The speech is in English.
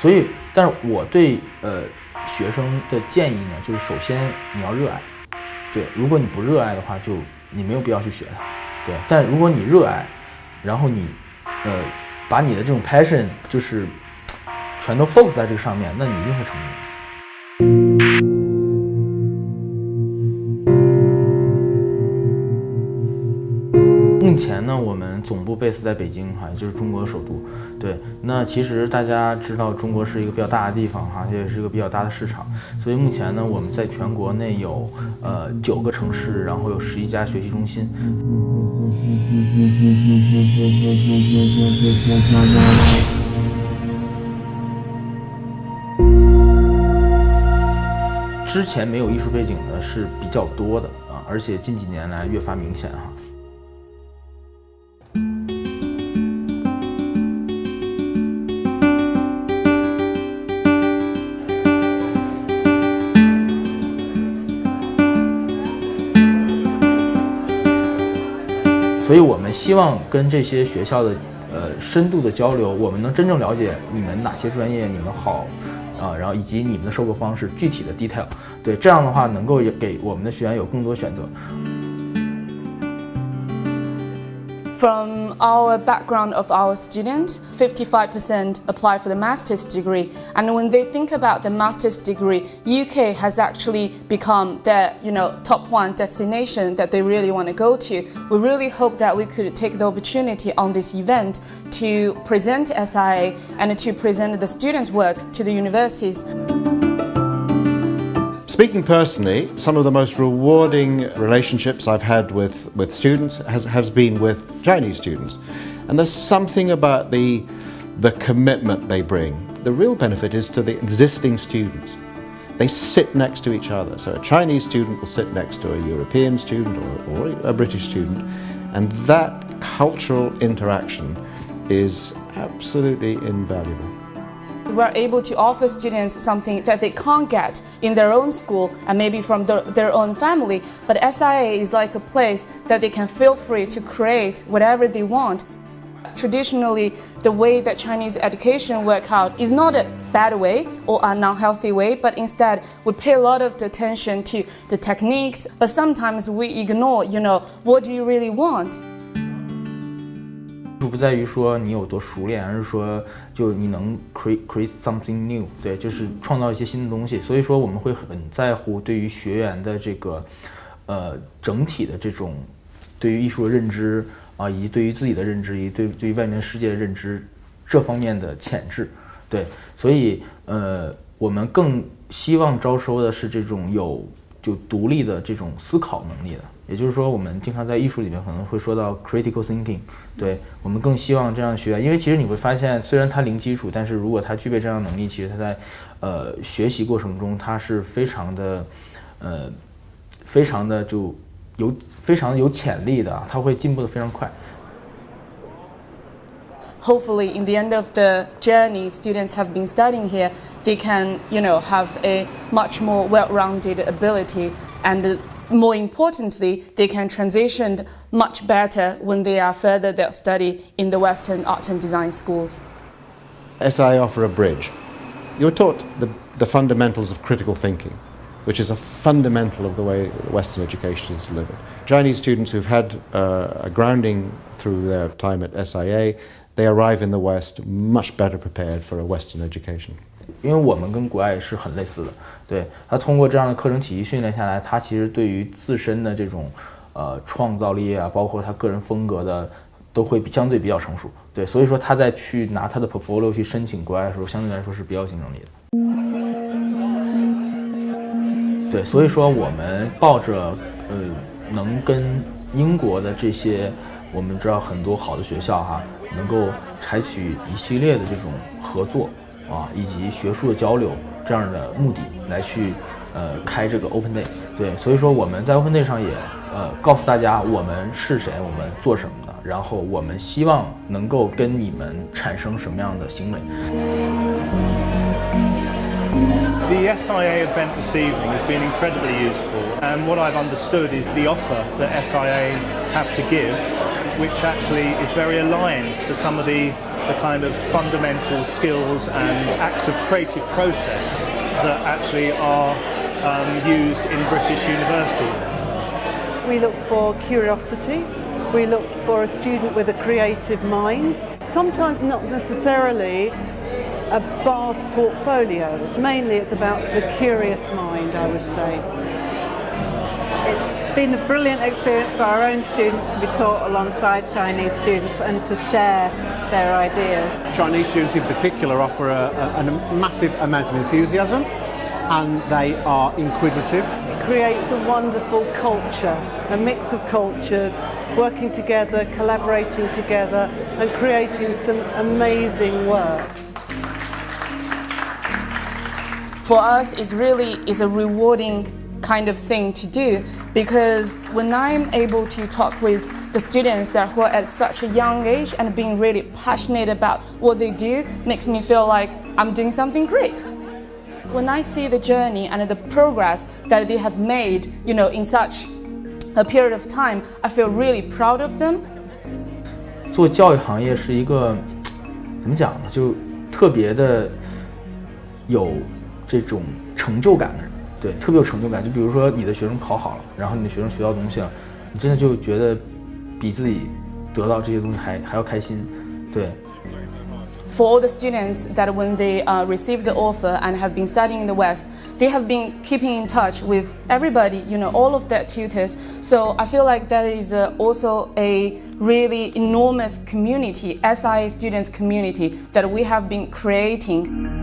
所以，但是我对学生的建议呢，就是首先你要热爱，对，如果你不热爱的话，就你没有必要去学它，对。但如果你热爱，然后你把你的这种 passion 就是全都 focus 在这个上面，那你一定会成功。目前呢，我们总部 base 在北京哈，也就是中国的首都。对，那其实大家知道中国是一个比较大的地方哈，也是一个比较大的市场，所以目前呢，我们在全国内有9个城市，然后有11家学习中心。之前没有艺术背景的是比较多的啊，而且近几年来越发明显哈。所以我们希望跟这些学校的深度的交流，我们能真正了解你们哪些专业你们好，然后以及你们的授课方式具体的 detail， 对，这样的话能够给我们的学员有更多选择。From our background of our students, 55% apply for the master's degree. And when they think about the master's degree, UK has actually become their, top one destination that they really want to go to. We really hope that we could take the opportunity on this event to present SIA and to present the students' works to the universities. Speaking personally, some of the most rewarding relationships I've had with students has been with Chinese students. And there's something about the commitment they bring. The real benefit is to the existing students. They sit next to each other. So a Chinese student will sit next to a European student or a British student. And that cultural interaction is absolutely invaluable. We're able to offer students something that they can't get in their own school and maybe from their own family. But SIA is like a place that they can feel free to create whatever they want. Traditionally, the way that Chinese education works out is not a bad way or an unhealthy way, but instead we pay a lot of attention to the techniques, but sometimes we ignore, what do you really want? 不在于说你有多熟练，而是说就你能 create something new， 对，就是创造一些新的东西。所以说我们会很在乎对于学员的这个整体的这种对于艺术的认知啊，以及对于自己的认知，以及对于外面世界的认知这方面的潜质，对，所以我们更希望招收的是这种有就独立的这种思考能力的。也就是说，我们经常在艺术里面可能会说到 critical thinking， 对，我们更希望这样的学员，因为其实你会发现，虽然他零基础，但是如果他具备这样的能力，其实他在学习过程中他是非常的有潜力的，他会进步的非常快。Hopefully, in the end of the journey, students have been studying here, they can, have a much more well-rounded ability, and more importantly, they can transition much better when they are further their study in the Western art and design schools. SIA offer a bridge. You're taught the fundamentals of critical thinking, which is a fundamental of the way Western education is delivered. Chinese students who've had a grounding through their time at SIA, they arrive in the West much better prepared for a Western education. 因为我们跟国外是很类似的，对，他通过这样的课程体系训练下来，他其实对于自身的这种创造力啊，包括他个人风格的，都会相对比较成熟，对，所以说他在去拿他的 portfolio 去申请国外的时候，相对来说是比较有竞争力的。对，所以说我们抱着能跟英国的这些我们知道很多好的学校哈，能够采取一系列的这种合作啊，以及学术的交流这样的目的来去开这个 Open Day。对，所以说我们在 Open Day 上也告诉大家我们是谁，我们做什么的，然后我们希望能够跟你们产生什么样的行为。The SIA event this evening has been incredibly useful, and what I've understood is the offer that SIA have to give which actually is very aligned to some of the kind of fundamental skills and acts of creative process that actually are used in British universities. We look for curiosity, we look for a student with a creative mind, sometimes not necessarily a vast portfolio. Mainly it's about the curious mind, I would say. It's been a brilliant experience for our own students to be taught alongside Chinese students and to share their ideas. Chinese students in particular offer a massive amount of enthusiasm, and they are inquisitive. It creates a wonderful culture, a mix of cultures, working together, collaborating together and creating some amazing work. For us, it's a rewarding kind of thing to do, because when I'm able to talk with the students that who are at such a young age and being really passionate about what they do, makes me feel like I'm doing something great. When I see the journey and the progress that they have made, in such a period of time, I feel really proud of them. 做教育行业是一个怎么讲呢？就特别的有这种成就感的人，对，特别有成就感。就比如说你的学生考好了，然后你的学生学到东西了，你真的就觉得比自己得到这些东西还要开心，对。For all the students that when they receive the offer and have been studying in the West, they have been keeping in touch with everybody, all of their tutors. So I feel like that is also a really enormous community, SIA students community that we have been creating.